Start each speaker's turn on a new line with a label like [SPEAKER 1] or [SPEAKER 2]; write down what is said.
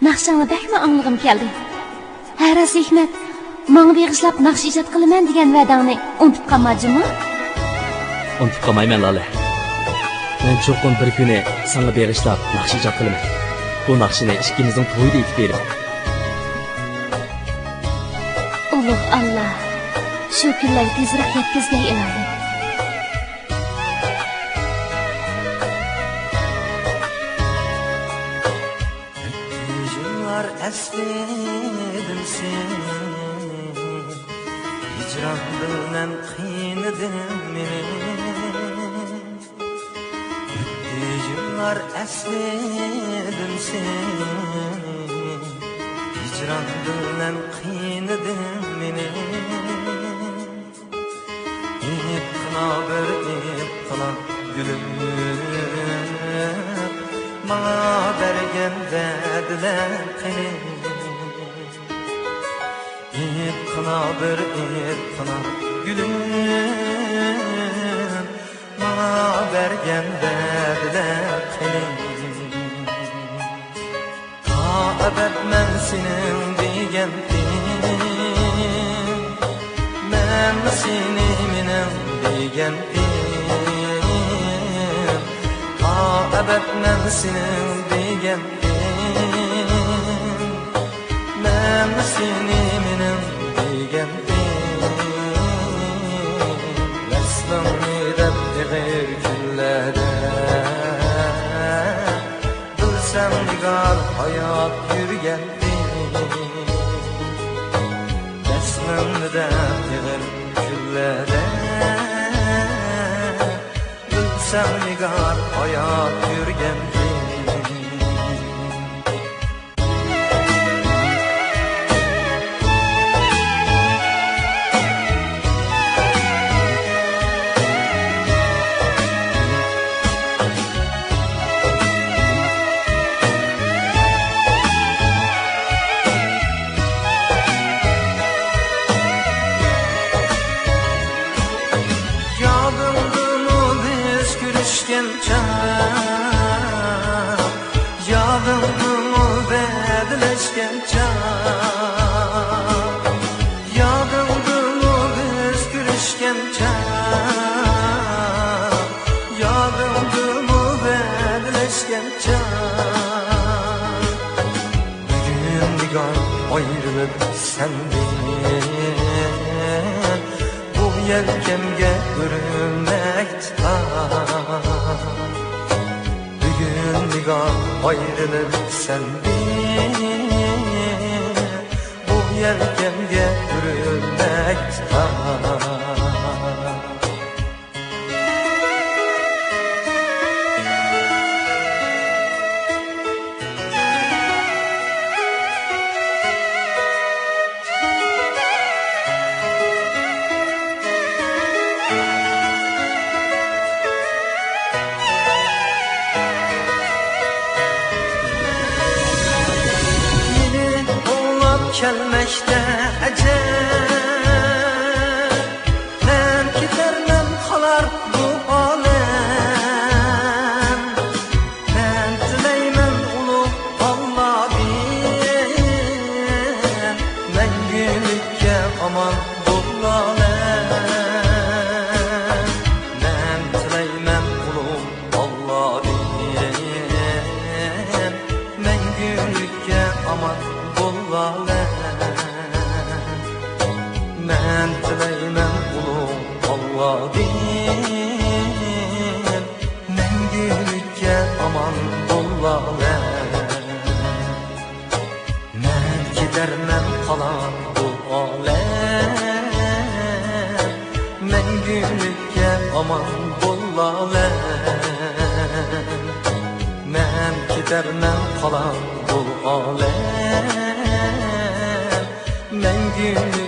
[SPEAKER 1] naqshingni bakmi anglag'im keldi. Haras Hikmat, menga beg'ishlab naqsh ijod qilaman degan va'dangni unutib qolmadingmi?
[SPEAKER 2] Unutib qolmayman Lola. Men cho'qim bir kuni senga beg'ishlab naqsh ijod qilaman. Bu naqshini ikkimizning to'yida aytib beraman.
[SPEAKER 1] Ulug' Allah, shu kunlarga tezroq yetkazgay ilohim.
[SPEAKER 3] Esledim seni, hicran bilen kıynadım beni. Yıllar esledim seni, hicran bilen kıynadım beni. İp kına bir ip kına gülüm, bana bergen dediler kini. İp kına bir ip kına gülüm, bana bergen dediler kini. Ta ebed men senin digendim, men seni minem digendim. Ebed men senin digendim, men seni minem digendim. Veslimni deb dig'ir kunlarda, bilsem nigar hayot yurgandim. Veslimni deb dig'ir kunlarda, sen nigar hayat yürgendim. Yadımı bedleşken çağ, yadımı biz gülüşken çağ, yadımı bedleşken çağ. Bugün nigar ayrılıp senden, bu yelkemge bürünmek tutar. Nigar ayrılıp senden, bu yelkemge bürünmek tutar. Kelmekte ecel, ben gidermem kalar bu alem. Ben dileymem ulu Allah diyen, ben gülükke aman bulalem. Ben dileymem ulu Allah diyen, ben gülükke aman bulalem. Men dileymem ulug' Allah din, mengülükke aman bulalem. Men gidermem kalan bu alem, mengülükke aman bulalem. Men gidermem kalan bu alem, mengülükke